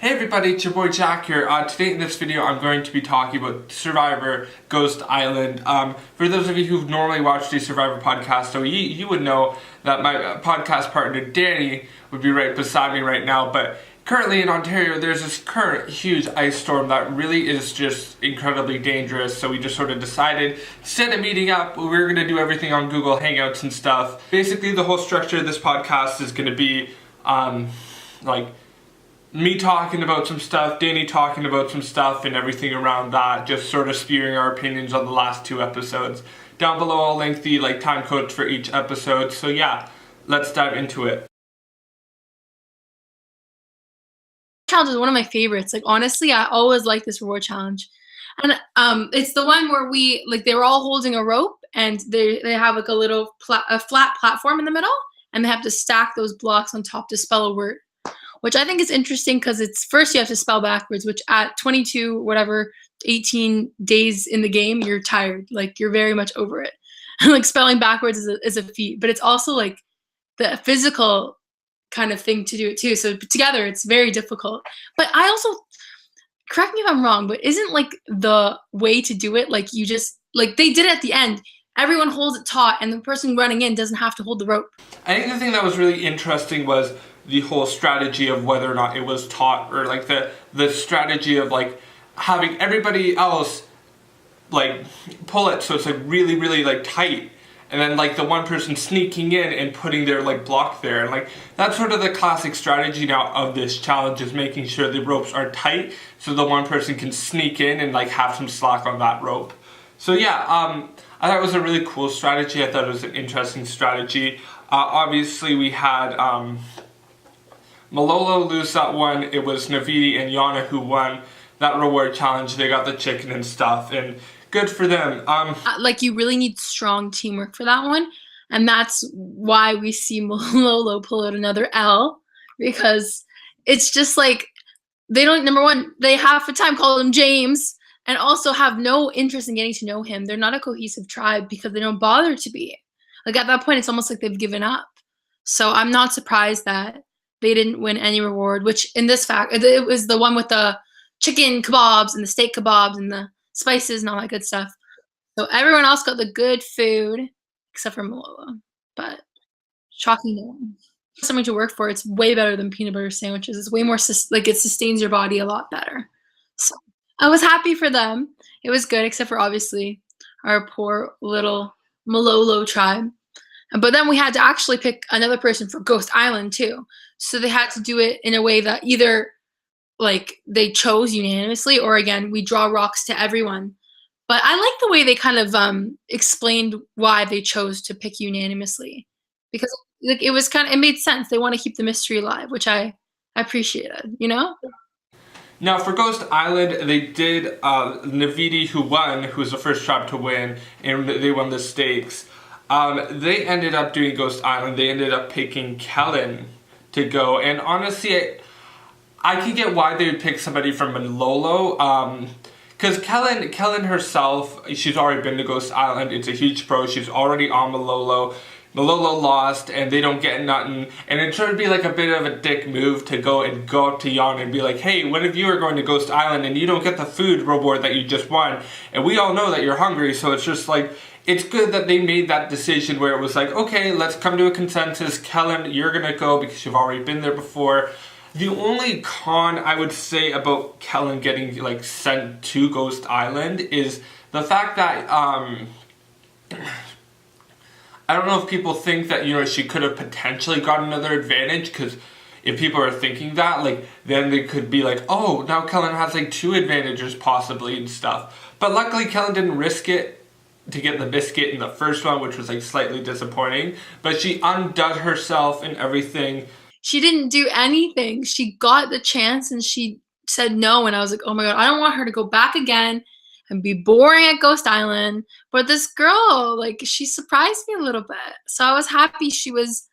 Hey everybody, it's your boy Jack here. Today in this video I'm going to be talking about Survivor Ghost Island. For those of you who've normally watched the Survivor podcast, so you would know that my podcast partner Danny would be right beside me right now, but currently in Ontario there's this current huge ice storm that really is just incredibly dangerous, so we just sort of decided to set a meeting up. We're going to do everything on Google Hangouts and stuff. Basically the whole structure of this podcast is going to be like me talking about some stuff, Danny talking about some stuff, and everything around that, just sort of spewing our opinions on the last two episodes. Down below I'll link the time codes for each episode, so yeah, let's dive into it. Challenge is one of my favorites. Like, honestly, I always like this reward challenge. And it's the one where they were all holding a rope, and they have like a flat platform in the middle, and they have to stack those blocks on top to spell a word. Which I think is interesting because it's first you have to spell backwards, which at 18 days in the game, you're tired. Like, you're very much over it. Like, spelling backwards is a feat, but it's also like the physical kind of thing to do it too. So together it's very difficult. But I also, correct me if I'm wrong, but isn't like the way to do it, like you just, like they did it at the end. Everyone holds it taut and the person running in doesn't have to hold the rope. I think the thing that was really interesting was the whole strategy of whether or not it was taut, or like the strategy of like having everybody else like pull it so it's like really like tight, and then like the one person sneaking in and putting their like block there, and like that's sort of the classic strategy now of this challenge, is making sure the ropes are tight so the one person can sneak in and like have some slack on that rope. So yeah, I thought it was a really cool strategy. I thought it was an interesting strategy. Obviously we had Malolo lose that one. It was Navidi and Yana who won that reward challenge. They got the chicken and stuff, and good for them. Like, you really need strong teamwork for that one, and that's why we see Malolo pull out another L, because it's just like they don't, number one, they half the time call him James, and also have no interest in getting to know him. They're not a cohesive tribe because they don't bother to be. Like, at that point, it's almost like they've given up. So I'm not surprised that they didn't win any reward, which in this fact, it was the one with the chicken kebabs and the steak kebabs and the spices and all that good stuff. So everyone else got the good food except for Malolo. But shocking no one. Something to work for. It's way better than peanut butter sandwiches. It's way more, like, it sustains your body a lot better. So I was happy for them. It was good, except for obviously our poor little Malolo tribe. But then we had to actually pick another person for Ghost Island too. So they had to do it in a way that either like they chose unanimously, or again, we draw rocks to everyone. But I like the way they kind of explained why they chose to pick unanimously, because like it was it made sense. They want to keep the mystery alive, which I appreciated, you know? Now for Ghost Island, they did Navidi, who won, who was the first tribe to win, and they won the stakes. They ended up doing Ghost Island. They ended up picking Kellen to go, and honestly, I can get why they would pick somebody from Malolo, because Kellen herself, she's already been to Ghost Island. It's a huge pro. She's already on Malolo. Malolo lost, and they don't get nothing, and it should be like a bit of a dick move to go up to Yana and be like, hey, what if you are going to Ghost Island and you don't get the food reward that you just won, and we all know that you're hungry. So it's just like, it's good that they made that decision where it was like, okay, let's come to a consensus. Kellen, you're gonna go because you've already been there before. The only con I would say about Kellen getting like sent to Ghost Island is the fact that I don't know if people think that, you know, she could have potentially got another advantage, because if people are thinking that, like, then they could be like, oh, now Kellen has like 2 advantages possibly and stuff. But luckily Kellen didn't risk it to get the biscuit in the first one, which was like slightly disappointing, but she undid herself and everything. She didn't do anything. She got the chance and she said no, and I was like, oh my god, I don't want her to go back again and be boring at Ghost Island. But this girl, like, she surprised me a little bit. So I was happy she was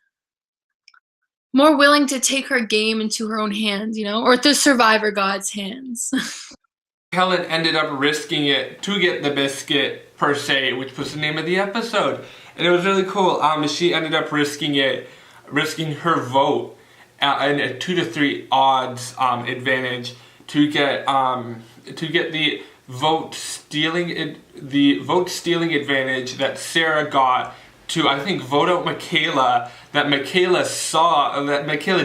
more willing to take her game into her own hands, you know, or the Survivor God's hands. Kellen ended up risking it to get the biscuit, per se, which was the name of the episode. And it was really cool. She ended up risking her vote and a 2 to 3 odds advantage to get the vote stealing advantage that Sarah got to, I think, vote out Michaela, that Michaela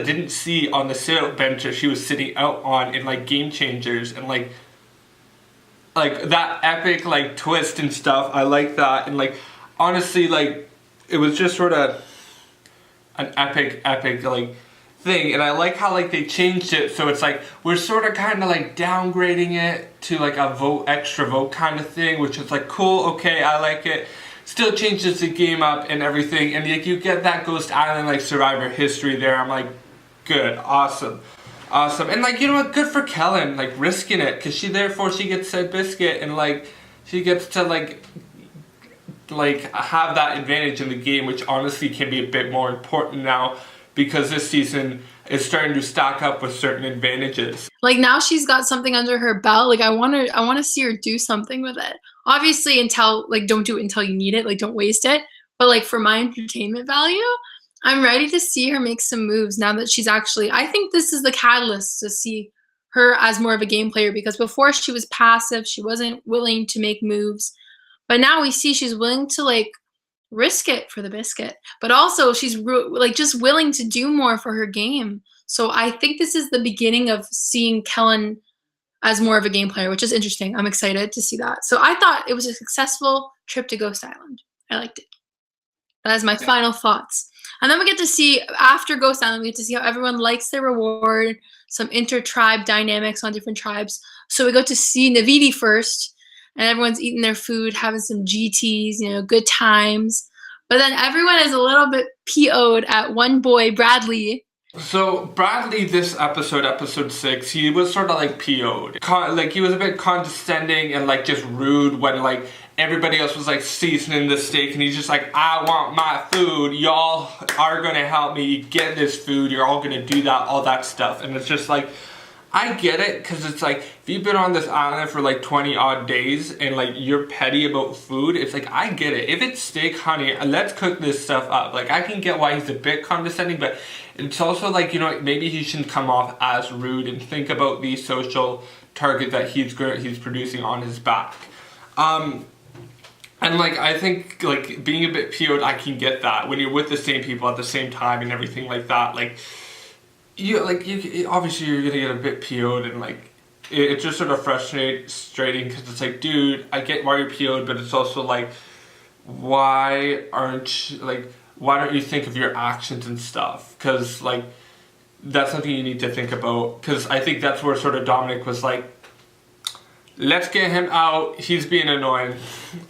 didn't see on the sit-out bench that she was sitting out on in like Game Changers, and like that epic like twist and stuff. I like that, and like honestly, like it was just sort of an epic like thing, and I like how like they changed it so it's like we're sort of kind of like downgrading it to like a extra vote kind of thing, which is like cool, okay, I like it. Still changes the game up and everything, and like you get that Ghost Island like Survivor history there. I'm like, good, awesome, and like, you know what, good for Kellen, like risking it, because she gets said biscuit, and like she gets to like have that advantage in the game, which honestly can be a bit more important now because this season is starting to stack up with certain advantages. Like now she's got something under her belt. Like I want to see her do something with it. Obviously, don't do it until you need it. Like don't waste it. But like for my entertainment value, I'm ready to see her make some moves now that she's I think this is the catalyst to see her as more of a game player, because before she was passive, she wasn't willing to make moves. But now we see she's willing to like risk it for the biscuit, but also she's like just willing to do more for her game. So I think this is the beginning of seeing Kellen as more of a game player, which is interesting. I'm excited to see that. So I thought it was a successful trip to Ghost Island. I liked it. That is my final thoughts. And then we get to see, after Ghost Island, we get to see how everyone likes their reward, some inter-tribe dynamics on different tribes. So we go to see Navidi first, and everyone's eating their food, having some GTs, you know, good times. But then everyone is a little bit PO'd at one boy, Bradley. So Bradley, this episode 6, he was sort of like PO'd. Like he was a bit condescending and like just rude when like everybody else was like seasoning the steak, and he's just like, I want my food, y'all are gonna help me get this food, you're all gonna do that, all that stuff. And it's just like, I get it, because it's like, if you've been on this island for like 20 odd days and like you're petty about food, it's like, I get it. If it's steak, honey, let's cook this stuff up. Like I can get why he's a bit condescending, but it's also like, you know, maybe he shouldn't come off as rude and think about the social target that he's producing on his back. And like, I think like being a bit PO'd, I can get that when you're with the same people at the same time and everything like that. Like, obviously you're gonna get a bit PO'd, and like it's just sort of frustrating because it's like, dude, I get why you're PO'd, but it's also like, why don't you think of your actions and stuff? Because like that's something you need to think about, because I think that's where sort of Dominic was like, let's get him out, he's being annoying.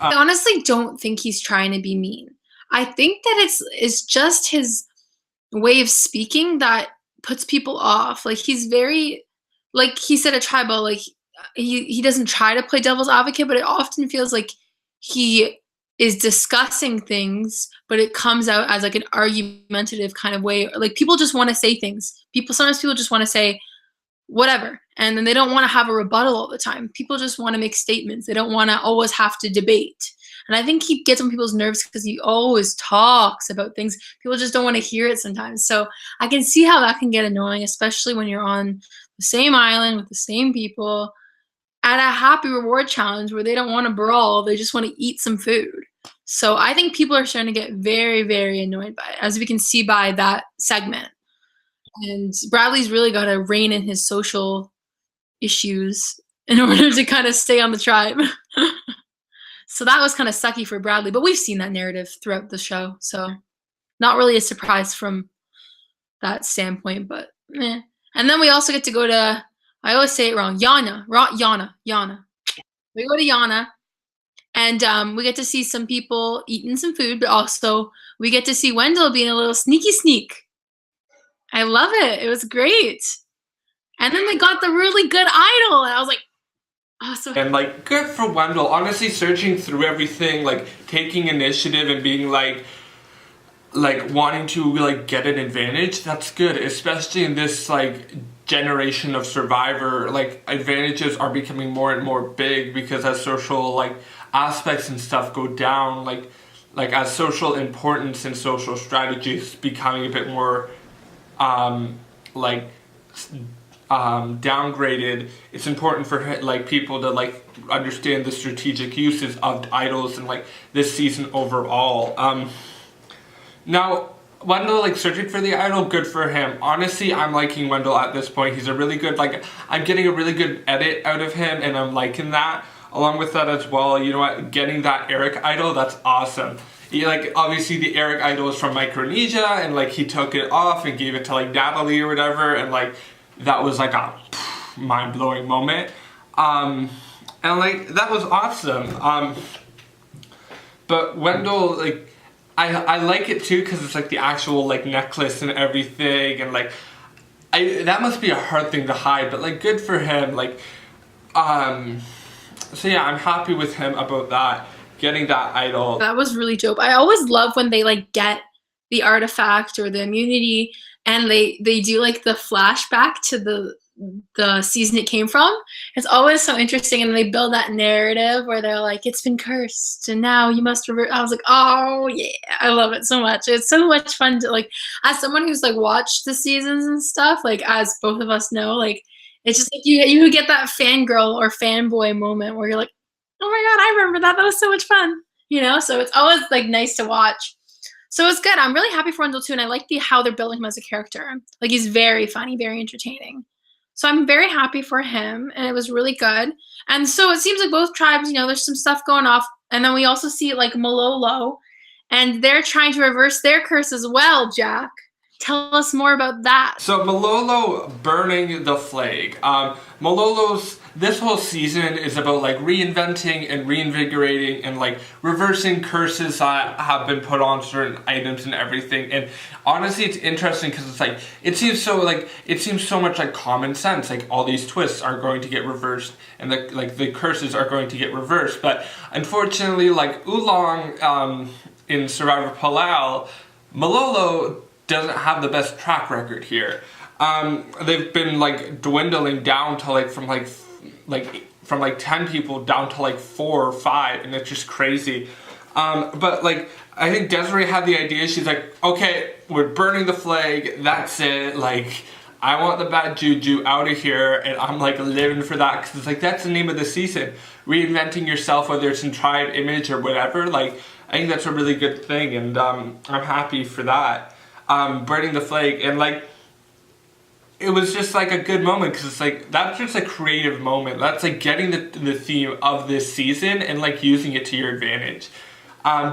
I honestly don't think he's trying to be mean. I think that it's just his way of speaking that puts people off. Like he's very, like he said, a tribal, like he doesn't try to play devil's advocate, but it often feels like he is discussing things, but it comes out as like an argumentative kind of way. Like people just want to say things. Sometimes people just want to say whatever, and then they don't want to have a rebuttal all the time. People just want to make statements. They don't want to always have to debate. And I think he gets on people's nerves because he always talks about things. People just don't want to hear it sometimes. So I can see how that can get annoying, especially when you're on the same island with the same people at a happy reward challenge where they don't want to brawl. They just want to eat some food. So I think people are starting to get very, very annoyed by it, as we can see by that segment. And Bradley's really got to rein in his social issues in order to kind of stay on the tribe. So that was kind of sucky for Bradley, but we've seen that narrative throughout the show, so not really a surprise from that standpoint, but eh. And then we also get to go to, I always say it wrong, Yana. We go to Yana, and we get to see some people eating some food, but also we get to see Wendell being a little sneaky sneak. I love it. It was great. And then they got the really good idol, and I was like, awesome. And like, good for Wendell, honestly, searching through everything, like taking initiative and being like wanting to like get an advantage. That's good, especially in this like generation of Survivor. Like advantages are becoming more and more big, because as social like aspects and stuff go down, like as social importance and social strategies becoming a bit more like downgraded, it's important for like people to like understand the strategic uses of idols and like this season overall. Now Wendell like searching for the idol, good for him. Honestly, I'm liking Wendell at this point. He's a really good, like, I'm getting a really good edit out of him, and I'm liking that. Along with that as well, you know what, getting that Eric idol, that's awesome. Like, obviously the Eric idol is from Micronesia, and like he took it off and gave it to like Natalie or whatever, and like that was like a mind-blowing moment. And like that was awesome. But Wendell, like, I like it too because it's like the actual like necklace and everything, and like that must be a hard thing to hide, but like good for him. Like so yeah, I'm happy with him about that, getting that idol. That was really dope. I always love when they like get the artifact or the immunity and they do like the flashback to the season it came from. It's always so interesting, and they build that narrative where they're like, it's been cursed and now you must revert. I was like, oh yeah, I love it so much. It's so much fun to, like, as someone who's like watched the seasons and stuff, like as both of us know, like it's just like you get that fangirl or fanboy moment where you're like, oh my god, I remember that. That was so much fun, you know? So it's always like nice to watch. So it's good. I'm really happy for Wendell too, and I like how they're building him as a character. Like, he's very funny, very entertaining. So I'm very happy for him, and it was really good. And so it seems like both tribes, you know, there's some stuff going off. And then we also see like Malolo, and they're trying to reverse their curse as well, Jack. Tell us more about that. So Malolo burning the flag. Malolo's, this whole season is about like reinventing and reinvigorating and like reversing curses that have been put on certain items and everything. And honestly, it's interesting because it's like, it seems so much like common sense. Like all these twists are going to get reversed and the curses are going to get reversed. But unfortunately, like Oolong in Survivor Palau, Malolo doesn't have the best track record here. They've been like dwindling down to like from 10 people down to like 4 or 5, and it's just crazy. But like I think Desiree had the idea. She's like, okay, we're burning the flag. That's it. Like, I want the bad juju out of here, and I'm like living for that because it's like that's the name of the season. Reinventing yourself, whether it's in tribe, image, or whatever. Like, I think that's a really good thing, and I'm happy for that. Burning the flag, and like it was just like a good moment because it's like that's just a creative moment. That's like getting the theme of this season and like using it to your advantage.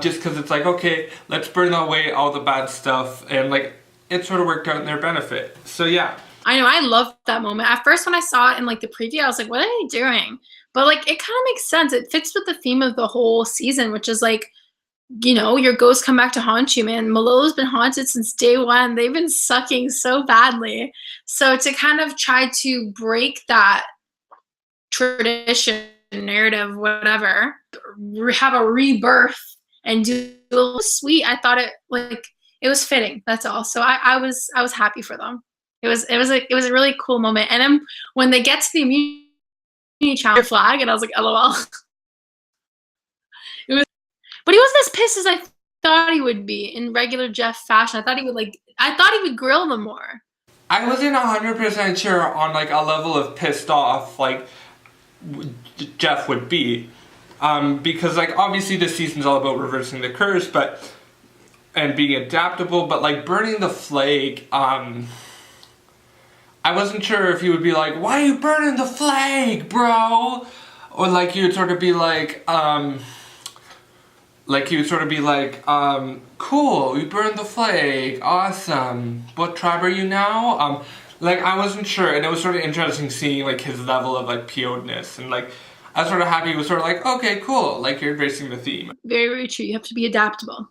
Just because it's like, okay, let's burn away all the bad stuff, and like it sort of worked out in their benefit. So yeah, I know, I loved that moment. At first when I saw it in like the preview, I was like, what are they doing? But like it kind of makes sense. It fits with the theme of the whole season, which is like, you know, your ghosts come back to haunt you, man. Malolo's been haunted since day one. They've been sucking so badly. So to kind of try to break that tradition, narrative, whatever, have a rebirth and do a little sweet, I thought it was fitting. That's all. So I was happy for them. It was a really cool moment. And then when they get to the immunity challenge flag, and I was like, LOL. But he wasn't as pissed as I thought he would be in regular Jeff fashion. I thought he would grill them more. I wasn't 100% sure on like a level of pissed off like Jeff would be. Because like obviously this season's all about reversing the curse, and being adaptable, but like burning the flag, I wasn't sure if he would be like, why are you burning the flag, bro? Or like he would sort of be like, cool, you burned the flag, awesome. What tribe are you now? Like, I wasn't sure, and it was sort of interesting seeing, like, his level of, like, PO'dness, and, like, I was sort of happy. He was sort of like, okay, cool, like, you're embracing the theme. Very, very true. You have to be adaptable.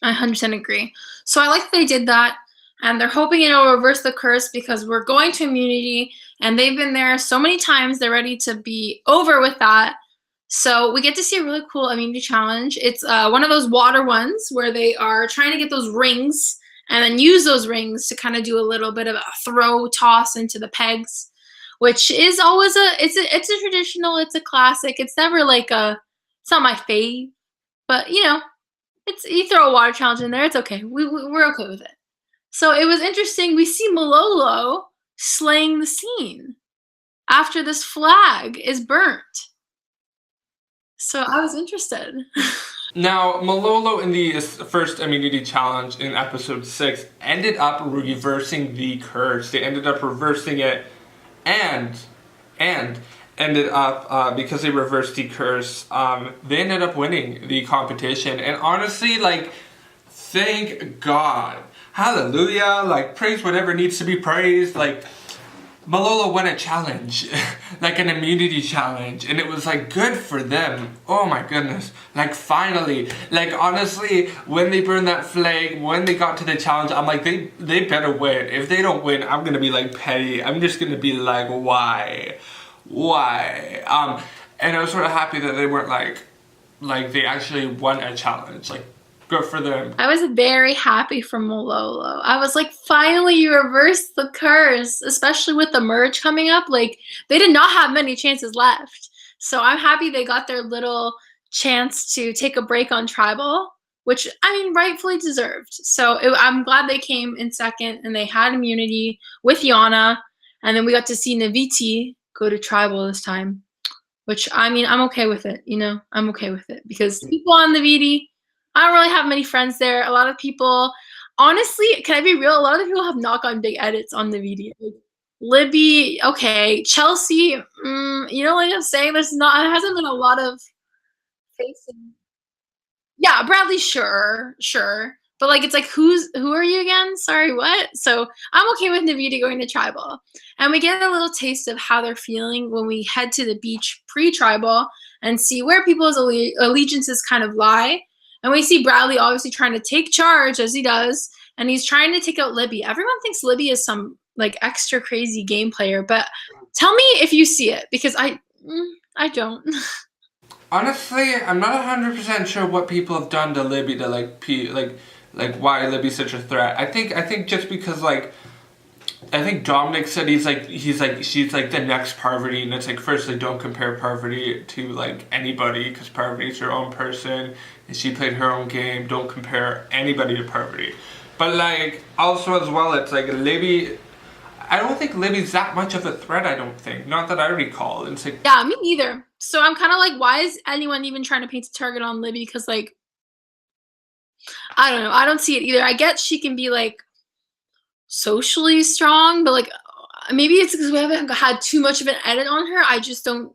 I 100% agree. So I like that they did that, and they're hoping it'll reverse the curse because we're going to immunity, and they've been there so many times, they're ready to be over with that. So we get to see a really cool immunity challenge. It's one of those water ones where they are trying to get those rings and then use those rings to kind of do a little bit of a throw toss into the pegs, which is always it's a traditional, it's a classic. It's never like it's not my fave, but you know, you throw a water challenge in there, it's okay. We're okay with it. So it was interesting. We see Malolo slaying the scene after this flag is burnt. So I was interested. Now, Malolo in the first immunity challenge in episode 6 ended up reversing the curse. They ended up reversing it and ended up, because they reversed the curse, they ended up winning the competition. And honestly, like, thank God. Hallelujah. Like, praise whatever needs to be praised. Like, Malolo won a challenge, like an immunity challenge, and it was like good for them. Oh my goodness. Like finally, like honestly, when they burned that flag, when they got to the challenge, I'm like, they better win. If they don't win, I'm gonna be like petty. I'm just gonna be like, why? And I was sort of happy that they weren't like they actually won a challenge. Like, good for them. I was very happy for Malolo. I was like, finally you reversed the curse, especially with the merge coming up. Like, they did not have many chances left. So I'm happy they got their little chance to take a break on Tribal, which, I mean, rightfully deserved. So I'm glad they came in second and they had immunity with Yana. And then we got to see Naviti go to Tribal this time, which, I mean, I'm okay with it. You know, I'm okay with it because people on Naviti, I don't really have many friends there. A lot of people, honestly, can I be real? A lot of the people have not gotten big edits on the video. Like, Libby, okay. Chelsea, you know, like I'm saying, there hasn't been a lot of facing. Yeah, Bradley, sure. But like, it's like, who are you again? Sorry, what? So I'm okay with Navita going to Tribal. And we get a little taste of how they're feeling when we head to the beach pre-Tribal and see where people's allegiances kind of lie. And we see Bradley obviously trying to take charge, as he does, and he's trying to take out Libby. Everyone thinks Libby is some like extra crazy game player, but tell me if you see it, because I don't. Honestly, I'm not 100% sure what people have done to Libby to like why Libby's such a threat. I think just because like I think Dominic said she's like the next Parvati, and it's like, firstly, don't compare Parvati to like anybody because Parvati's her own person and she played her own game. Don't compare anybody to Parvati. But like also as well, it's like Libby. I don't think Libby's that much of a threat. I don't think, not that I recall. It's like, yeah, me neither. So I'm kind of like, why is anyone even trying to paint a target on Libby? Because like, I don't know. I don't see it either. I get she can be like socially strong, but like maybe it's because we haven't had too much of an edit on her. I just don't.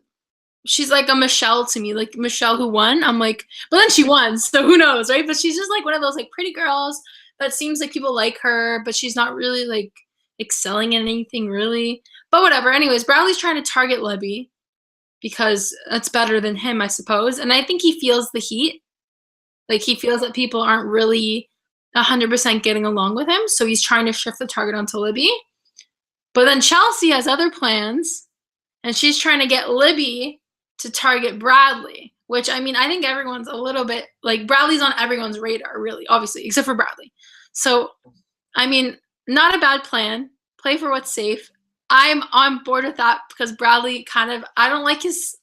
She's like a Michelle to me, like Michelle who won. I'm like, but then she won, so who knows, right? But she's just like one of those like pretty girls that seems like people like her, but she's not really like excelling in anything really. But whatever. Anyways, Bradley's trying to target Libby because that's better than him, I suppose. And I think he feels the heat. Like he feels that people aren't really 100% getting along with him, so he's trying to shift the target onto Libby. But then Chelsea has other plans, and she's trying to get Libby to target Bradley, which, I mean, I think everyone's a little bit, like, Bradley's on everyone's radar, really, obviously, except for Bradley. So, I mean, not a bad plan. Play for what's safe. I'm on board with that because Bradley kind of, I don't like his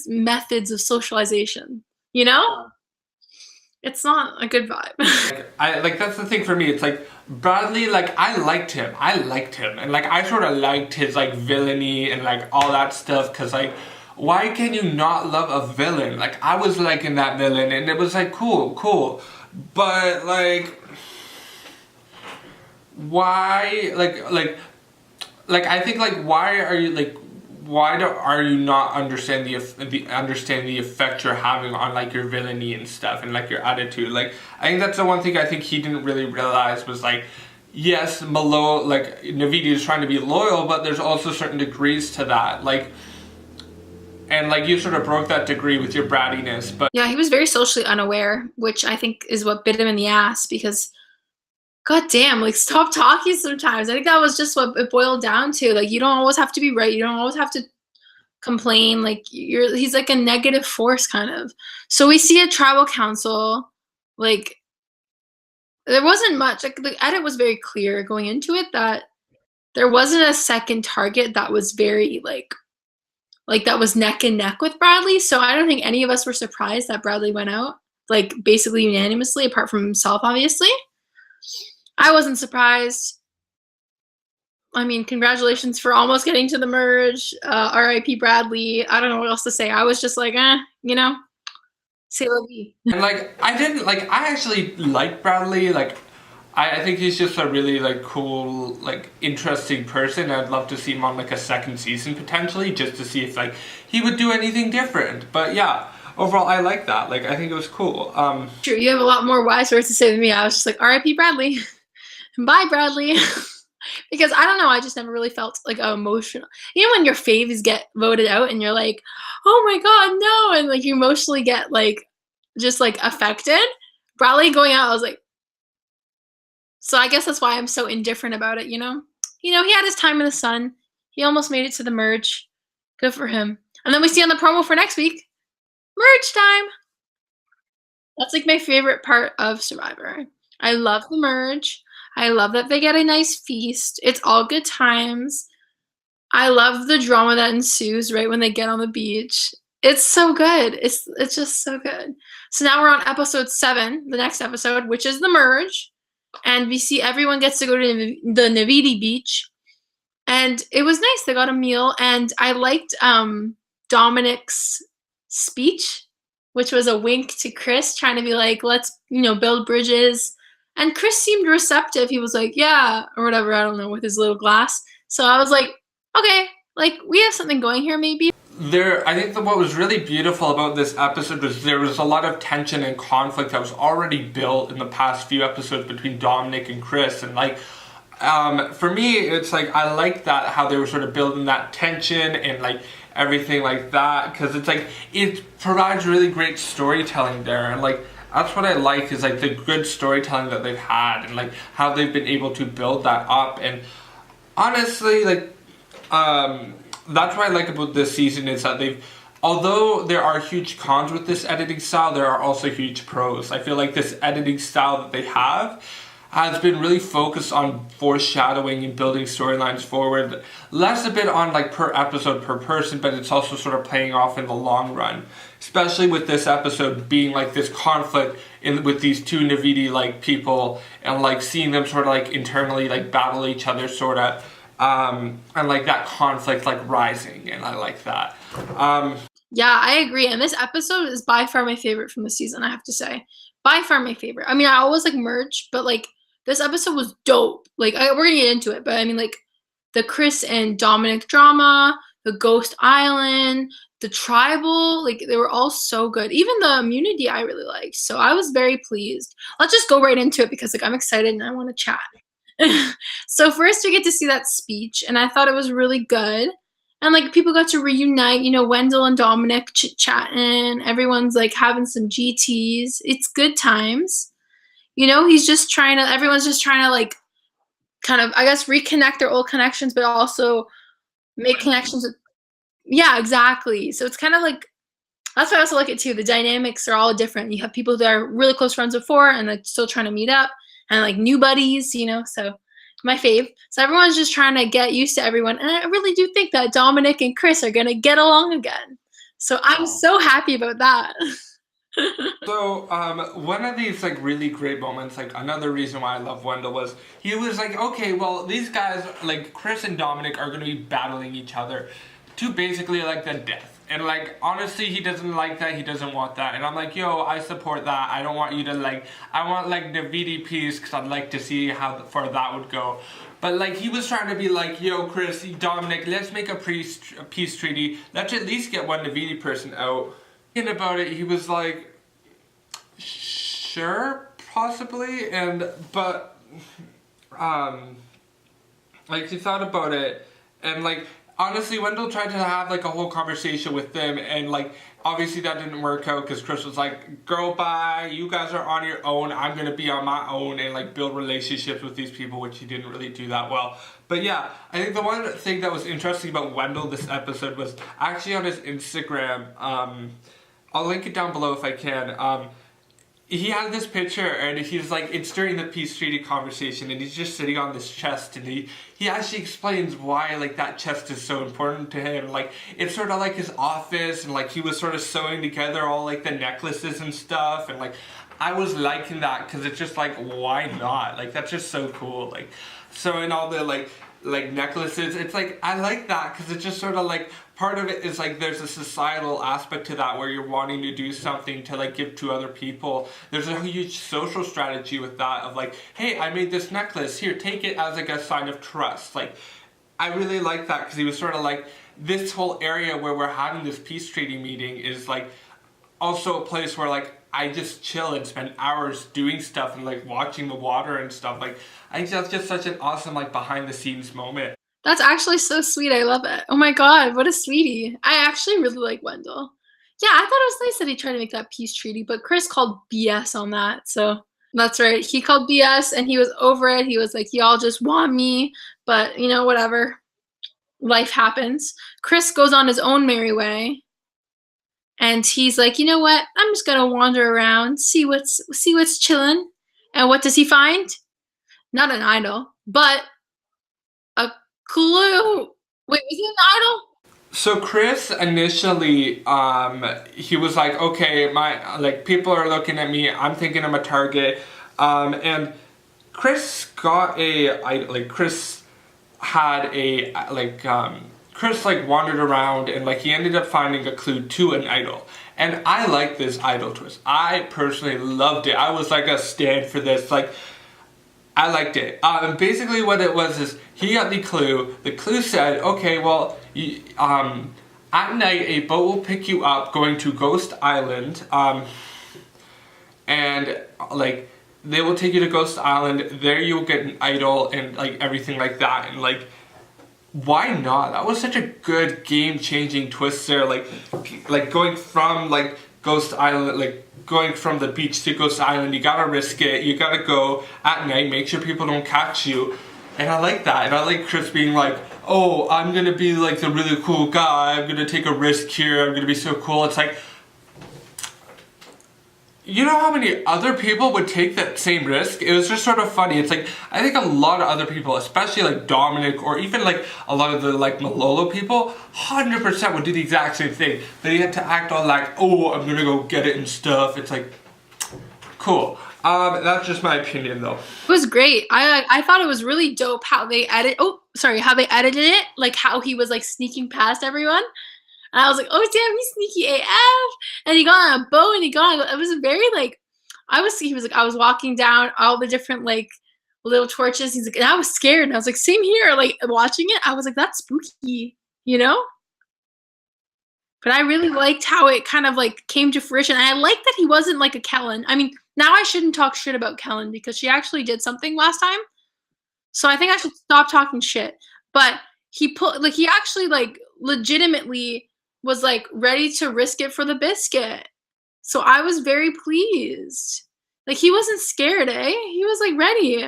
methods of socialization, you know? It's not a good vibe. like that's the thing for me. It's like Bradley, like I liked him, and like I sort of liked his like villainy and like all that stuff. Cause like, why can you not love a villain? Like I was liking that villain, and it was like cool. But like, why? Like I think like why are you like? Are you not understanding the effect you're having on like your villainy and stuff and like your attitude? Like I think that's the one thing I think he didn't really realize was like, yes, Malo, like Navidi is trying to be loyal, but there's also certain degrees to that. Like, and like you sort of broke that degree with your brattiness, but yeah, he was very socially unaware, which I think is what bit him in the ass because God damn, like stop talking sometimes. I think that was just what it boiled down to. Like you don't always have to be right. You don't always have to complain. Like he's like a negative force kind of. So we see a tribal council, like there wasn't much, like the edit was very clear going into it that there wasn't a second target that was very like that was neck and neck with Bradley. So I don't think any of us were surprised that Bradley went out, like basically unanimously, apart from himself, obviously. I wasn't surprised. I mean, congratulations for almost getting to the merge. R.I.P. Bradley. I don't know what else to say. I was just like, c'est la vie. And like, I actually like Bradley. Like, I think he's just a really like cool, like interesting person. I'd love to see him on like a second season potentially, just to see if like he would do anything different. But yeah, overall I like that. Like, I think it was cool. Sure, you have a lot more wise words to say than me. I was just like, R.I.P. Bradley. Bye, Bradley. Because I don't know, I just never really felt like emotional. You know when your faves get voted out and you're like, oh my god, no, and like you emotionally get like just like affected. Bradley going out, I was like, so I guess that's why I'm so indifferent about it, you know? He had his time in the sun. He almost made it to the merge. Good for him. And then we see on the promo for next week, merge time. That's like my favorite part of Survivor. I love the merge. I love that they get a nice feast. It's all good times. I love the drama that ensues right when they get on the beach. It's so good. It's just so good. So now we're on episode 7, the next episode, which is the merge. And we see everyone gets to go to the Navidi beach. And it was nice. They got a meal. And I liked Dominic's speech, which was a wink to Chris, trying to be like, let's, build bridges. And Chris seemed receptive. He was like, yeah, or whatever, I don't know, with his little glass. So I was like, okay, like, we have something going here, maybe. I think what was really beautiful about this episode was there was a lot of tension and conflict that was already built in the past few episodes between Dominic and Chris. And like, for me, it's like, I like that, how they were sort of building that tension and like everything like that. Because it's like, it provides really great storytelling there. And like, that's what I like, is like the good storytelling that they've had and like how they've been able to build that up. And honestly, like, that's what I like about this season, is that although there are huge cons with this editing style, there are also huge pros. I feel like this editing style that they have has been really focused on foreshadowing and building storylines forward. Less a bit on like per episode, per person, but it's also sort of paying off in the long run. Especially with this episode being like this conflict with these two Navidi like people, and like seeing them sort of like internally like battle each other sort of, and like that conflict like rising, and I like that. Yeah, I agree. And this episode is by far my favorite from the season, I have to say. By far my favorite. I mean, I always like merge, but like this episode was dope. Like, we're gonna get into it, but I mean, like the Chris and Dominic drama, the Ghost Island, the tribal, like they were all so good. Even the immunity I really liked. So I was very pleased. Let's just go right into it because like I'm excited and I want to chat. So first we get to see that speech, and I thought it was really good. And like people got to reunite, Wendell and Dominic chit-chatting. Everyone's like having some GTs. It's good times. Everyone's just trying to like kind of, I guess, reconnect their old connections, but also make connections with, yeah, exactly. So it's kind of like, that's why I also like it too. The dynamics are all different. You have people that are really close friends before and they're still trying to meet up, and like new buddies, so my fave. So everyone's just trying to get used to everyone. And I really do think that Dominic and Chris are going to get along again. So I'm so happy about that. So, one of these, like, really great moments, like, another reason why I love Wendell was, he was like, okay, well, these guys, like, Chris and Dominic are gonna be battling each other to basically, like, the death. And, like, honestly, he doesn't like that, he doesn't want that. And I'm like, yo, I support that. I don't want you to, like, I want, like, Navidi peace, because I'd like to see how far that would go. But, like, he was trying to be like, yo, Chris, Dominic, let's make a peace treaty. Let's at least get one Navidi person out. Thinking about it, he was like, sure, possibly, but like, he thought about it, and like, honestly, Wendell tried to have like a whole conversation with them, and like, obviously that didn't work out because Chris was like, girl, bye, you guys are on your own, I'm gonna be on my own, and like build relationships with these people, which he didn't really do that well. But yeah, I think the one thing that was interesting about Wendell this episode was actually on his Instagram. I'll link it down below if I can. He had this picture, and he's like, it's during the peace treaty conversation, and he's just sitting on this chest, and he actually explains why like that chest is so important to him. Like, it's sort of like his office, and like he was sort of sewing together all like the necklaces and stuff, and like, I was liking that because it's just like, why not? Like, that's just so cool. Like, so in all the like necklaces, it's like, I like that because it's just sort of like, part of it is like there's a societal aspect to that where you're wanting to do something to like give to other people. There's a huge social strategy with that of like, hey, I made this necklace, here, take it as like a sign of trust. Like, I really like that because he was sort of like, this whole area where we're having this peace treaty meeting is like also a place where like I just chill and spend hours doing stuff and like watching the water and stuff. Like, I think that's just such an awesome like behind the scenes moment. That's actually so sweet. I love it. Oh my god, what a sweetie. I actually really like Wendell. Yeah, I thought it was nice that he tried to make that peace treaty, but Chris called BS on that, so that's right. He called BS and he was over it. He was like, y'all just want me, but you know, whatever. Life happens. Chris goes on his own merry way. And he's like, you know what? I'm just gonna wander around, see what's chillin'. And what does he find? Not an idol, but a clue. Wait, was it an idol? So Chris initially, he was like, okay, people are looking at me, I'm thinking I'm a target, and Chris got Chris wandered around and like he ended up finding a clue to an idol. And I like this idol twist. I personally loved it. I was like a stand for this. Like, I liked it. And basically what it was is he got the clue. The clue said, okay, well, at night a boat will pick you up going to Ghost Island. And like they will take you to Ghost Island. There you'll get an idol and like everything like that. And like, why not? That was such a good game-changing twist there. Like going from like Ghost Island, like going from the beach to Ghost Island, you gotta risk it. You gotta go at night, make sure people don't catch you. And I like that. And I like Chris being like, oh, I'm gonna be like the really cool guy. I'm gonna take a risk here. I'm gonna be so cool. It's like, you know how many other people would take that same risk? It was just sort of funny. It's like, I think a lot of other people, especially like Dominic or even like a lot of the like Malolo people, 100% would do the exact same thing. They had to act all like, oh, I'm gonna go get it and stuff. It's like, cool. That's just my opinion though. It was great. I thought it was really dope how they how they edited it, like how he was like sneaking past everyone. And I was like, oh damn, he's sneaky AF. And he got on a boat and it was very like, I was walking down all the different like little torches. He's like, and I was scared. And I was like, same here. Like watching it, I was like, that's spooky, you know? But I really liked how it kind of like came to fruition. And I like that he wasn't like a Kellen. I mean, now I shouldn't talk shit about Kellen because she actually did something last time. So I think I should stop talking shit. But he actually like legitimately was like ready to risk it for the biscuit. So I was very pleased. Like he wasn't scared, eh? He was like ready.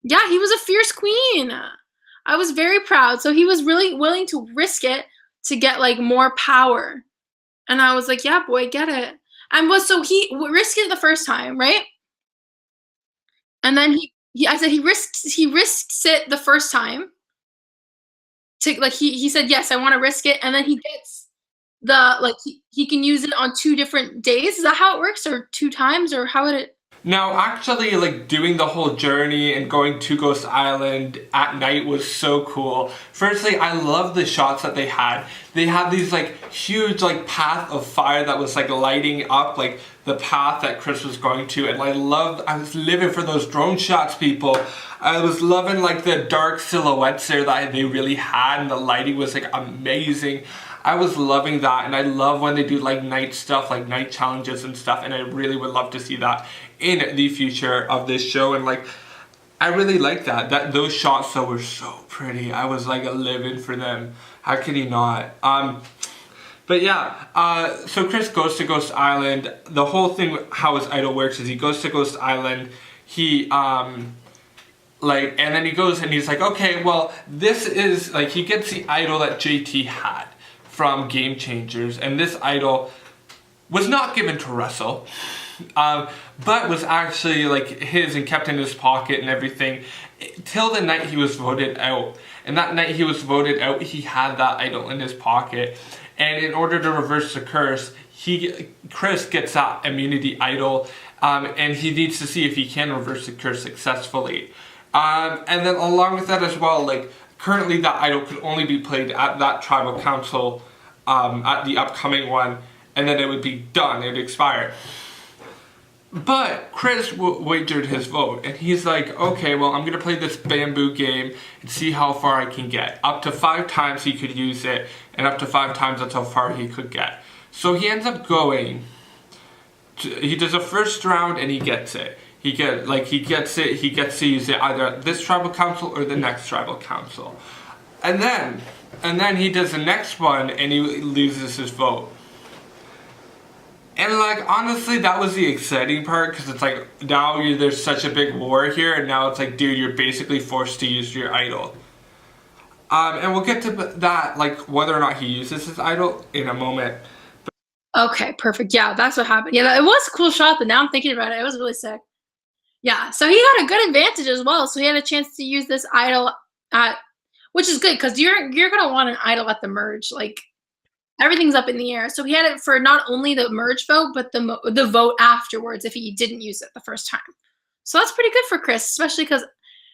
Yeah, he was a fierce queen. I was very proud. So he was really willing to risk it to get like more power. And I was like, yeah, boy, get it. And he risked it the first time, right? And then he risks it the first time. He said, yes, I want to risk it. And then he gets he can use it on 2 different days. Is that how it works? Or 2 times? Or how would it? Now, actually, like, doing the whole journey and going to Ghost Island at night was so cool. Firstly, I love the shots that they had. They had these, like, huge, like, path of fire that was, like, lighting up, like, the path that Chris was going to. And I was living for those drone shots, people. I was loving, like, the dark silhouettes there that they really had, and the lighting was, like, amazing. I was loving that, and I love when they do like night stuff, like night challenges and stuff, and I really would love to see that in the future of this show. And like, I really like that those shots though were so pretty. I was like living for them. How could he not? But yeah, so Chris goes to Ghost Island. The whole thing, how his idol works is he goes to Ghost Island, and then he goes and he's like, okay, well, this is, like, he gets the idol that JT had from Game Changers, and this idol was not given to Russell, but was actually like his and kept in his pocket and everything till the night he was voted out. And that night he was voted out, he had that idol in his pocket, and in order to reverse the curse, Chris gets that immunity idol, and he needs to see if he can reverse the curse successfully. And then along with that as well, like currently that idol could only be played at that tribal council, at the upcoming one, and then it would be done, it would expire. But Chris wagered his vote, and he's like, okay, well, I'm going to play this bamboo game and see how far I can get. Up to 5 times he could use it, and up to 5 times that's how far he could get. So he ends up going, he does a first round and he gets it. He gets to use it either at this tribal council or the next tribal council. And then he does the next one and he loses his vote. And like, honestly, that was the exciting part, because it's like, now there's such a big war here, and now it's like, dude, you're basically forced to use your idol. And we'll get to that, like, whether or not he uses his idol in a moment. Okay, perfect. Yeah, that's what happened. Yeah, it was a cool shot, but now I'm thinking about it, it was really sick. Yeah, so he had a good advantage as well, so he had a chance to use this idol at, which is good, because you're going to want an idol at the merge, like, everything's up in the air. So he had it for not only the merge vote, but the vote afterwards if he didn't use it the first time. So that's pretty good for Chris, especially because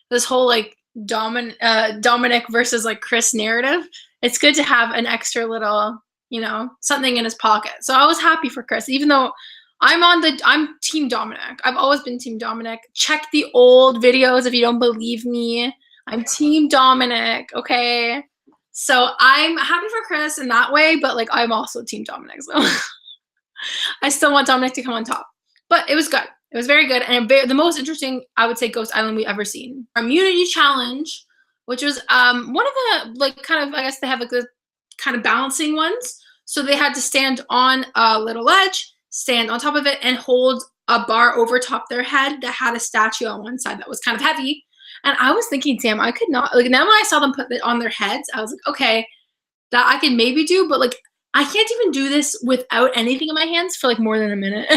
this whole like Dominic versus like Chris narrative. It's good to have an extra little, you know, something in his pocket. So I was happy for Chris, even though I'm Team Dominic. I've always been Team Dominic. Check the old videos if you don't believe me. I'm Team Dominic, okay? So I'm happy for Chris in that way, but like I'm also Team Dominic, so I still want Dominic to come on top. But it was good. It was very good, and the most interesting, I would say, Ghost Island we've ever seen. Our immunity challenge, which was one of the like kind of, I guess they have like the kind of balancing ones. So they had to stand on a little ledge, stand on top of it, and hold a bar over top their head that had a statue on one side that was kind of heavy. And I was thinking, damn, I could not, like, now when I saw them put it on their heads, I was like, okay, that I could maybe do, but like, I can't even do this without anything in my hands for like more than a minute.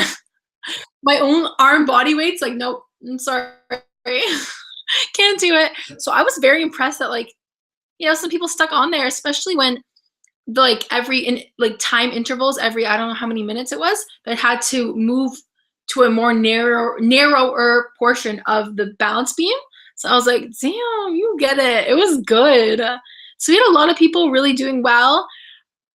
My own arm body weight's like, nope, I'm sorry. Can't do it. So I was very impressed that like, you know, some people stuck on there, especially when like time intervals, every, I don't know how many minutes it was, but had to move to a more narrower portion of the balance beam. So I was like, damn, you get it. It was good. So we had a lot of people really doing well.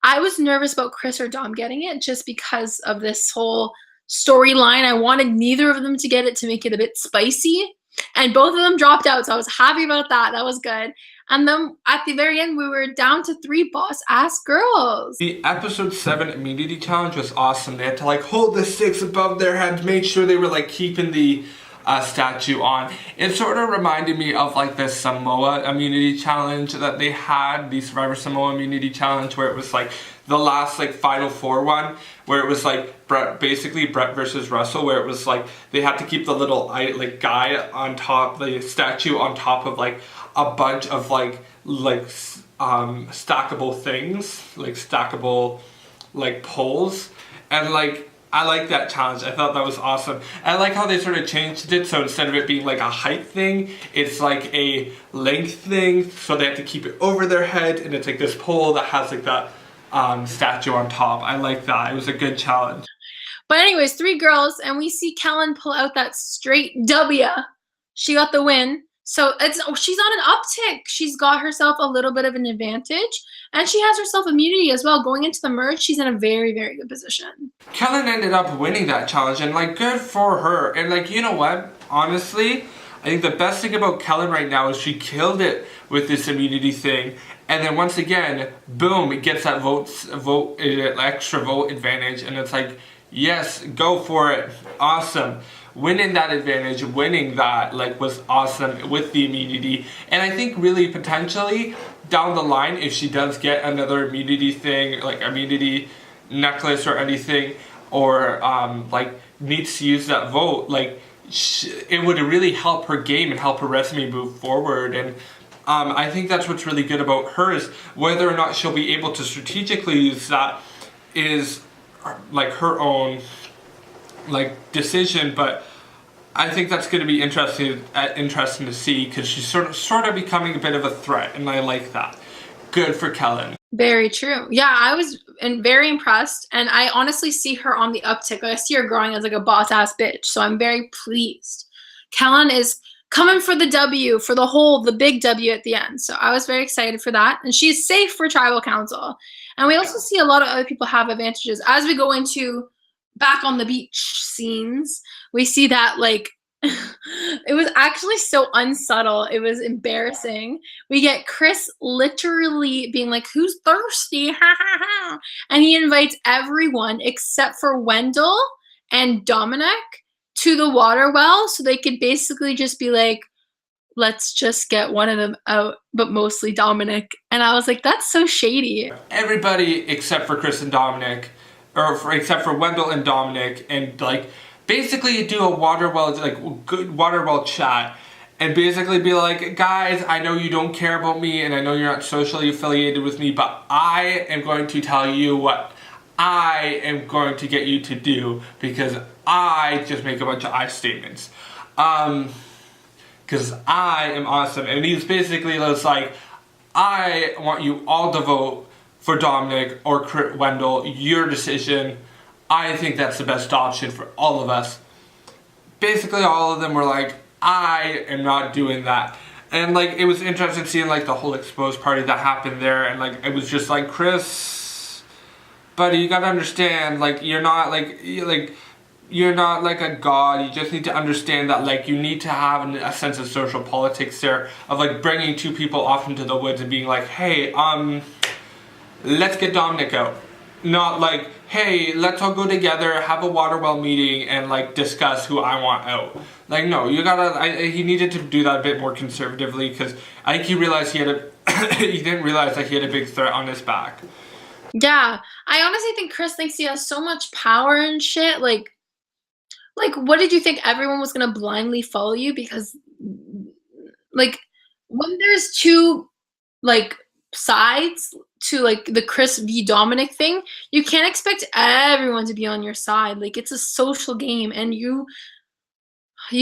I was nervous about Chris or Dom getting it just because of this whole storyline. I wanted neither of them to get it to make it a bit spicy. And both of them dropped out, so I was happy about that. That was good. And then at the very end, we were down to 3 boss-ass girls. The episode 7 immunity challenge was awesome. They had to like hold the sticks above their heads, make sure they were like keeping the statue on. It sort of reminded me of like the Samoa immunity challenge that they had, the Survivor Samoa immunity challenge, where it was like the last like Final Four one, where it was like Brett versus Russell, where it was like they had to keep the little like guy on top, the statue on top of like a bunch of like stackable things, like stackable like poles, and like I like that challenge. I thought that was awesome. I like how they sort of changed it, so instead of it being like a height thing, it's like a length thing, so they have to keep it over their head, and it's like this pole that has like that statue on top. I like that. It was a good challenge. But anyways, 3 girls, and we see Kellen pull out that straight W. She got the win. So she's on an uptick. She's got herself a little bit of an advantage, and she has herself immunity as well. Going into the merge, she's in a very, very good position. Kellen ended up winning that challenge, and like, good for her. And like, you know what? Honestly, I think the best thing about Kellen right now is she killed it with this immunity thing. And then once again, boom, it gets that extra vote advantage, and it's like, yes, go for it. Awesome. Winning that advantage, winning that like was awesome with the immunity. And I think really potentially down the line, if she does get another immunity thing, like immunity necklace or anything, or like needs to use that vote, like it would really help her game and help her resume move forward. And I think that's what's really good about her, is whether or not she'll be able to strategically use that is like her own like decision, but I think that's going to be interesting to see, because she's sort of becoming a bit of a threat, and I like that. good for Kellen. Very true. Yeah, I was very impressed, and I honestly see her on the uptick. Like, I see her growing as like a boss ass bitch. So I'm very pleased. Kellen is coming for the W, for the big W at the end. So I was very excited for that, and she's safe for tribal council. And we also see a lot of other people have advantages as we go into back on the beach scenes. We see that like it was actually so unsubtle. It was embarrassing. We get Chris literally being like, "Who's thirsty?" And he invites everyone except for Wendell and Dominic to the water well, so they could basically just be like, let's just get one of them out, but mostly Dominic. And I was like, that's so shady. Everybody except for Chris and Dominic, except for Wendell and Dominic, and like basically do a water well, like good water well chat, and basically be like, guys, I know you don't care about me, and I know you're not socially affiliated with me, but I am going to tell you what I am going to get you to do, because I just make a bunch of I statements. Because I am awesome. And he's basically just like, I want you all to vote for Dominic or Wendell, your decision. I think that's the best option for all of us. Basically all of them were like, I am not doing that. And like, it was interesting seeing like the whole exposed party that happened there, and like, it was just like, Chris, buddy, you gotta understand, like, you're not like a god. You just need to understand that like you need to have a sense of social politics there, of like bringing two people off into the woods and being like, hey, let's get Dominic out. Not like, hey, let's all go together, have a water well meeting, and like discuss who I want out. Like, no, you gotta, he needed to do that a bit more conservatively, because I think he realized he didn't realize that he had a big threat on his back. Yeah, I honestly think Chris thinks he has so much power and shit. Like, what did you think everyone was gonna blindly follow you? Because, like, when there's two, like, sides to, like, the Chris v. Dominic thing, you can't expect everyone to be on your side. Like, it's a social game, and you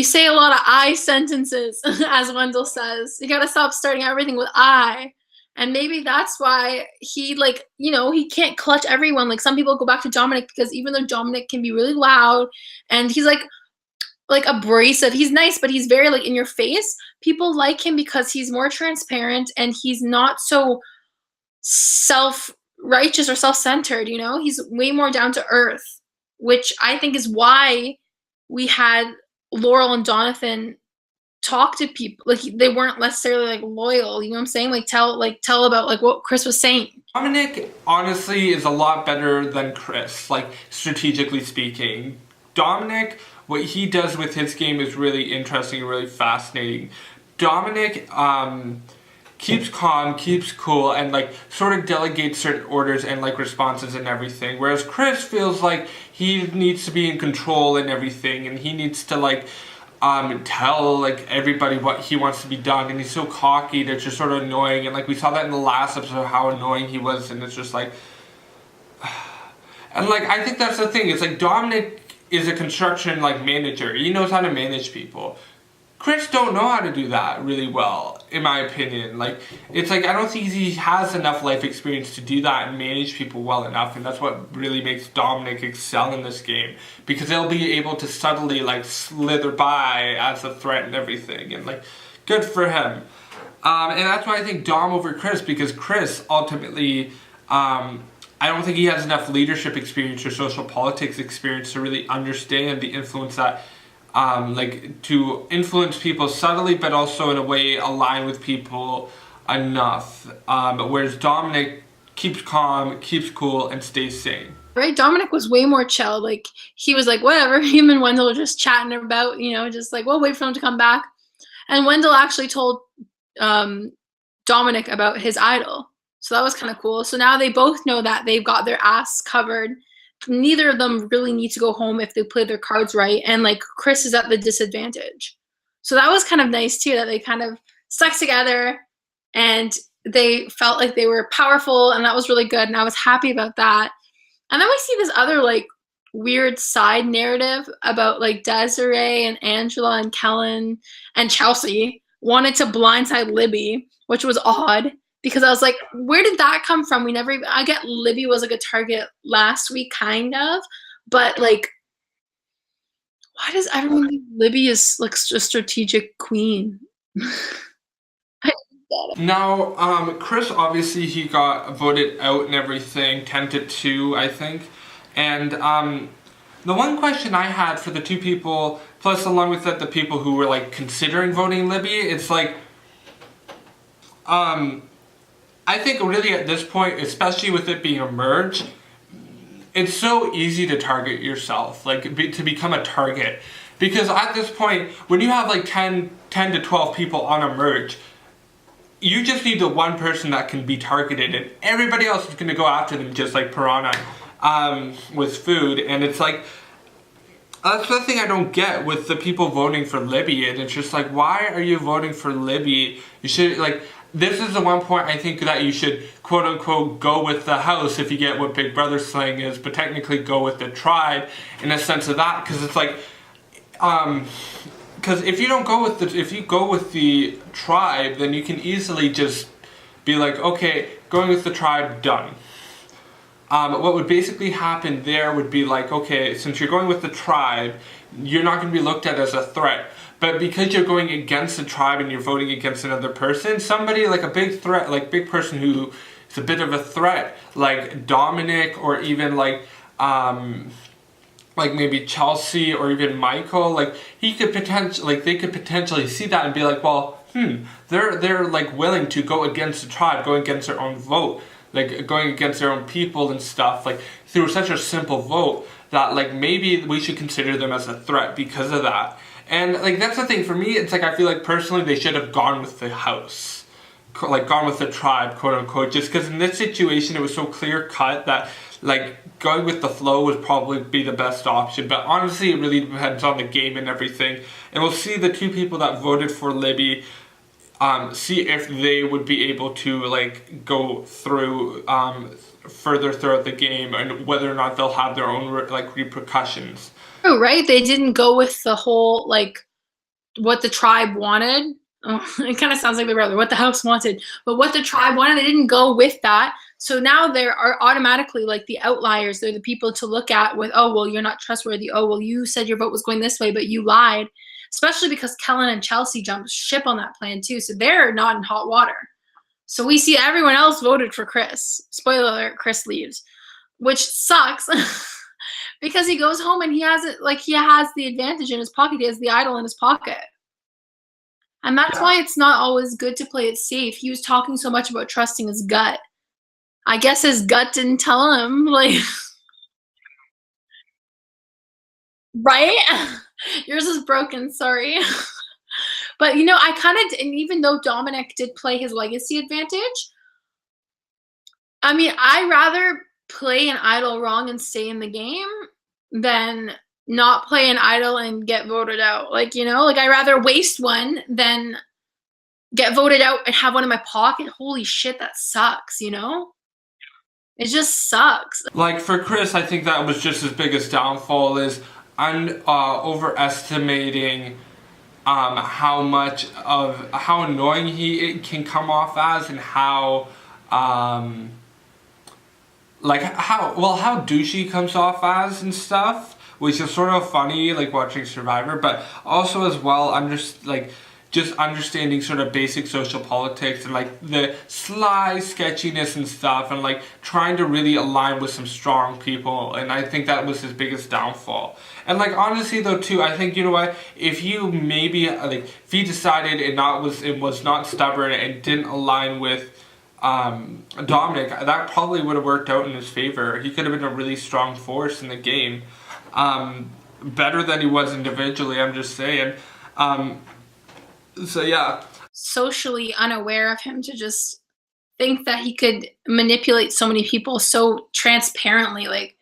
say a lot of I sentences, as Wendell says. You gotta stop starting everything with I. And maybe that's why he, like, you know, he can't clutch everyone. Like, some people go back to Dominic because even though Dominic can be really loud and he's like abrasive, he's nice, but he's very like in your face. People like him because he's more transparent and he's not so self-righteous or self-centered, you know? He's way more down to earth, which I think is why we had Laurel and Jonathan talk to people. Like, they weren't necessarily like loyal, you know what I'm saying? Like, tell about like what Chris was saying. Dominic honestly is a lot better than Chris, like strategically speaking. Dominic, what he does with his game is really interesting and really fascinating. Dominic keeps calm, keeps cool, and like sort of delegates certain orders and like responses and everything, whereas Chris feels like he needs to be in control and everything, and he needs to like tell like everybody what he wants to be done, and he's so cocky that it's just sort of annoying. And like we saw that in the last episode, how annoying he was, and it's just like, and like I think that's the thing. It's like Dominic is a construction like manager. He knows how to manage people. Chris don't know how to do that really well, in my opinion. Like, it's like, I don't think he has enough life experience to do that and manage people well enough, and that's what really makes Dominic excel in this game, because they'll be able to subtly, like, slither by as a threat and everything, and, like, good for him. And that's why I think Dom over Chris, because Chris, ultimately, I don't think he has enough leadership experience or social politics experience to really understand the influence that like to influence people subtly, but also in a way align with people enough. Whereas Dominic keeps calm, keeps cool, and stays sane. Right? Dominic was way more chill. Like, he was like, whatever. Him and Wendell were just chatting about, you know, just like, we'll wait for him to come back. And Wendell actually told Dominic about his idol. So that was kind of cool. So now they both know that they've got their ass covered. Neither of them really need to go home if they play their cards right, and like Chris is at the disadvantage. So that was kind of nice too, that they kind of stuck together and they felt like they were powerful, and that was really good, and I was happy about that. And then we see this other like weird side narrative about like Desiree and Angela and Kellen and Chelsea wanted to blindside Libby, which was odd. because I was like, where did that come from? I get Libby was like a target last week, kind of, but like, why does everyone think Libby is like a strategic queen? I don't get it. Now, Chris, obviously he got voted out and everything, 10-2, I think. And the one question I had for the two people, plus along with that, the people who were like considering voting Libby, it's like, I think really at this point, especially with it being a merge, it's so easy to target yourself, like to become a target. Because at this point, when you have like 10 to 12 people on a merge, you just need the one person that can be targeted, and everybody else is going to go after them just like Piranha with food. And it's like, that's the thing I don't get with the people voting for Libby, and it's just like, why are you voting for Libby? You should, like, this is the one point I think that you should, quote unquote, go with the house if you get what Big Brother slang is, but technically go with the tribe in a sense of that, because it's like, because if you go with the tribe, then you can easily just be like, okay, going with the tribe, done. What would basically happen there would be like, okay, since you're going with the tribe, you're not going to be looked at as a threat. But because you're going against the tribe and you're voting against another person, somebody like a big threat, like big person who is a bit of a threat, like Dominic, or even like maybe Chelsea or even Michael, like they could potentially see that and be like, well, they're like willing to go against the tribe, go against their own vote, like going against their own people and stuff, like through such a simple vote that like maybe we should consider them as a threat because of that. And like that's the thing for me, it's like I feel like personally they should have gone with the house, like gone with the tribe, quote unquote, just because in this situation it was so clear cut that like going with the flow would probably be the best option. But honestly, it really depends on the game and everything. And we'll see the two people that voted for Libby, see if they would be able to like go through further throughout the game, and whether or not they'll have their own like repercussions. Oh, right? They didn't go with the whole like what the tribe wanted. Oh, it kind of sounds like Big Brother, what the house wanted, but what the tribe wanted, they didn't go with that. So now there are automatically like the outliers. They're the people to look at with, oh, well, you're not trustworthy. Oh, well, you said your vote was going this way, but you lied. Especially because Kellen and Chelsea jumped ship on that plan too. So they're not in hot water. So we see everyone else voted for Chris. Spoiler alert, Chris leaves, which sucks because he goes home and he has it, like he has the advantage in his pocket. He has the idol in his pocket. And that's why it's not always good to play it safe. He was talking so much about trusting his gut. I guess his gut didn't tell him, like, right? Yours is broken, sorry. But, you know, I kind of, and even though Dominic did play his legacy advantage, I mean, I rather play an idol wrong and stay in the game than not play an idol and get voted out. Like, you know, like I rather waste one than get voted out and have one in my pocket. Holy shit, that sucks, you know? It just sucks. Like for Chris, I think that was just his biggest downfall is overestimating how annoying he can come off as, and how douchey he comes off as and stuff, which is sort of funny, like watching Survivor, but also as well just understanding sort of basic social politics and like the sly sketchiness and stuff, and like trying to really align with some strong people. And I think that was his biggest downfall. And like honestly though too, I think, you know what, if you maybe like if he decided it was not stubborn and didn't align with Dominic, that probably would have worked out in his favor. He could have been a really strong force in the game, better than he was individually, I'm just saying. So yeah. Socially unaware of him to just think that he could manipulate so many people so transparently. Like,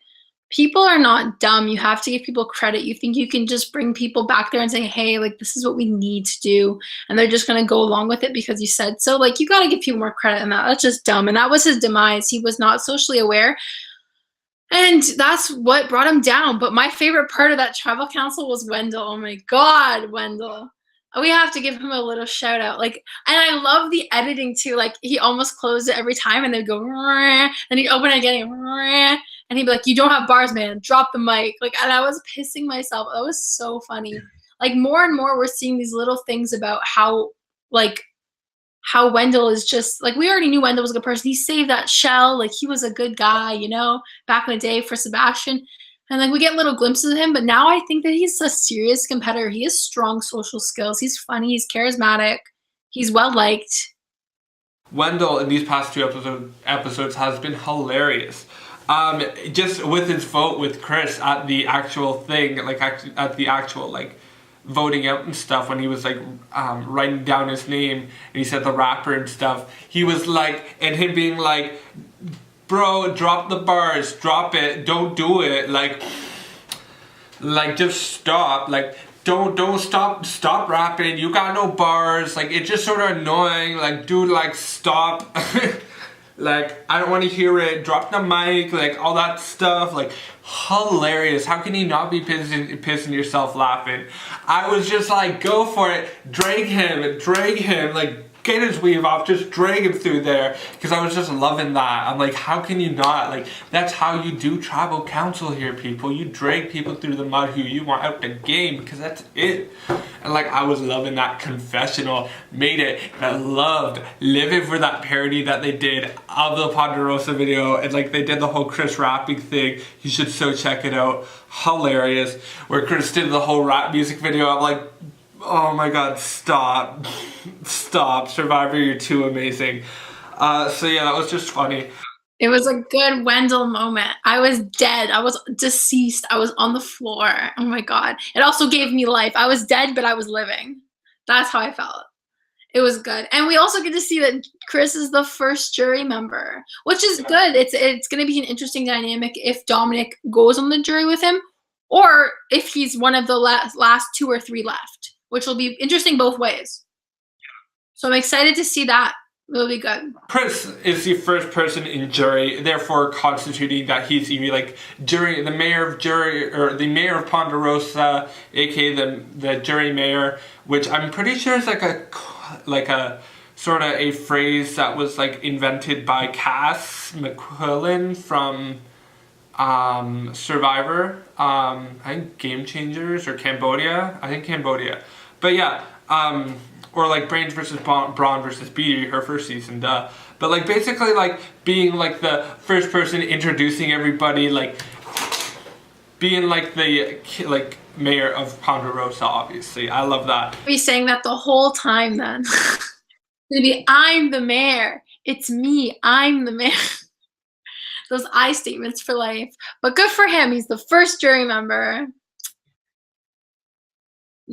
people are not dumb. You have to give people credit. You think you can just bring people back there and say, hey, like, this is what we need to do, and they're just going to go along with it because you said so. Like, you got to give people more credit than that. That's just dumb. And that was his demise. He was not socially aware. And that's what brought him down. But my favorite part of that tribal council was Wendell. Oh my God, Wendell. We have to give him a little shout out. Like, and I love the editing too. Like, he almost closed it every time, and they'd go, and he'd open it again, and he'd be like, "You don't have bars, man. Drop the mic." Like, and I was pissing myself. That was so funny. Like, more and more, we're seeing these little things about how, like, how Wendell is just like, we already knew Wendell was a good person. He saved that shell. Like, he was a good guy, you know, back in the day for Sebastian. And like, we get little glimpses of him, but now I think that he's a serious competitor. He has strong social skills. He's funny. He's charismatic. He's well liked. Wendell in these past two episodes has been hilarious. Just with his vote with Chris at the actual thing, like at the actual like voting out and stuff, when he was like writing down his name and he said the rapper and stuff, he was like, and him being like, "Bro, drop the bars, drop it, don't do it, like just stop, like don't stop rapping, you got no bars, like it's just sort of annoying, like dude, like stop." Like, I don't want to hear it, drop the mic, like all that stuff. Like, hilarious. How can you not be pissing yourself laughing? I was just like, go for it, drag him, like get his weave off, just drag him through there, because I was just loving that. I'm like, how can you not? Like, that's how you do tribal council here, people. You drag people through the mud who you want out the game, because that's it. And like, I was loving that confessional, made it, and I loved living for that parody that they did of the Ponderosa video, and like they did the whole Chris rapping thing. You should so check it out. Hilarious. Where Chris did the whole rap music video. I'm like, oh my god, stop. Stop. Survivor, you're too amazing. So yeah, that was just funny. It was a good Wendell moment. I was dead. I was deceased. I was on the floor. Oh my god. It also gave me life. I was dead, but I was living. That's how I felt. It was good. And we also get to see that Chris is the first jury member, which is good. It's going to be an interesting dynamic if Dominic goes on the jury with him, or if he's one of the last 2 or 3 left, which will be interesting both ways. So I'm excited to see that. It'll be good. Chris is the first person in jury, therefore constituting that he's either like jury, the mayor of the mayor of Ponderosa, aka the jury mayor, which I'm pretty sure is like a sort of a phrase that was like invented by Cass McQuillan from Survivor, I think Game Changers, or Cambodia. I think Cambodia. But yeah, or like Brains versus Brawn versus Beatty, her first season, duh. But like basically like being like the first person introducing everybody, like being like the like mayor of Ponderosa, obviously. I love that. Be saying that the whole time then. Maybe I'm the mayor. It's me. I'm the mayor. Those I statements for life. But good for him. He's the first jury member.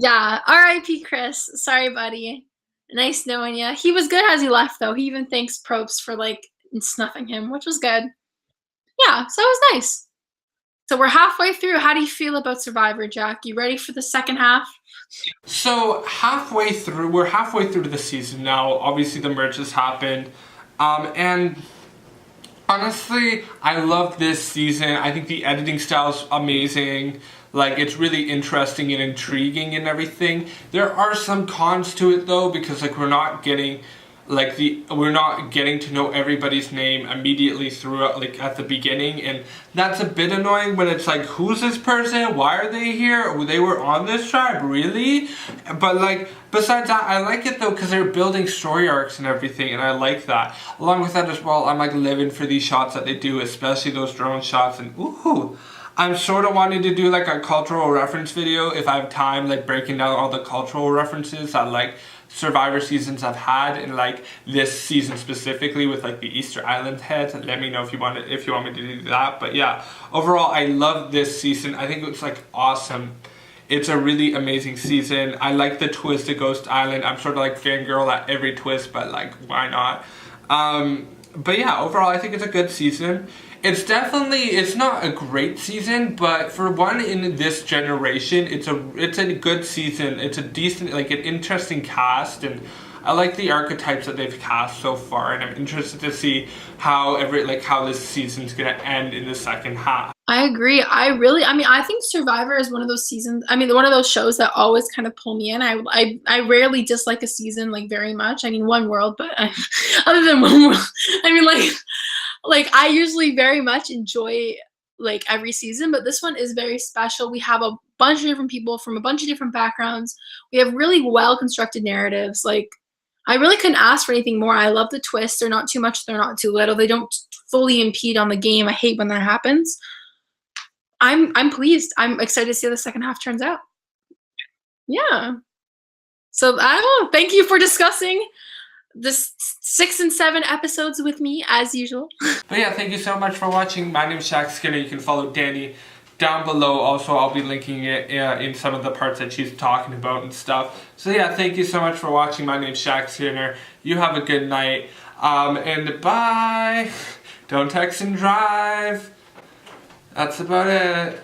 Yeah, R.I.P. Chris. Sorry, buddy. Nice knowing you. He was good as he left, though. He even thanks Probst for, like, snuffing him, which was good. Yeah, so it was nice. So we're halfway through. How do you feel about Survivor, Jack? You ready for the second half? So, we're halfway through the season now. Obviously, the merge has happened. And honestly, I love this season. I think the editing style is amazing. Like, it's really interesting and intriguing and everything. There are some cons to it though, because like we're not getting to know everybody's name immediately throughout, like at the beginning, and that's a bit annoying when it's like, who's this person? Why are they here? They were on this tribe, really? But like, besides that, I like it though because they're building story arcs and everything, and I like that. Along with that as well, I'm like living for these shots that they do, especially those drone shots, and ooh. I'm sort of wanting to do like a cultural reference video if I have time, like breaking down all the cultural references that like Survivor seasons I've had, and like this season specifically with like the Easter Island heads. Let me know if you want me to do that. But yeah, overall I love this season. I think it's like awesome. It's a really amazing season. I like the twist of Ghost Island. I'm sort of like fangirl at every twist, but like why not? But yeah, overall I think it's a good season. It's not a great season, but for one in this generation, it's a good season. It's a decent, like an interesting cast, and I like the archetypes that they've cast so far, and I'm interested to see how this season's gonna end in the second half. I agree. I think Survivor is one of those seasons. I mean, one of those shows that always kind of pull me in. I rarely dislike a season like very much. I mean, One World, but other than One World, I mean, like I usually very much enjoy like every season, but this one is very special. We have a bunch of different people from a bunch of different backgrounds. We have really well constructed narratives. Like, I really couldn't ask for anything more. I love the twists. They're not too much. They're not too little. They don't fully impede on the game. I hate when that happens. I'm pleased. I'm excited to see how the second half turns out. Yeah. So I don't know. Thank you for discussing this 6 and 7 episodes with me as usual. But yeah, thank you so much for watching. My name is Shaq Skinner. You can follow Danny down below. Also, I'll be linking it in some of the parts that she's talking about and stuff. So yeah, thank you so much for watching. My name is Shaq Skinner. You have a good night. And bye. Don't text and drive. That's about it.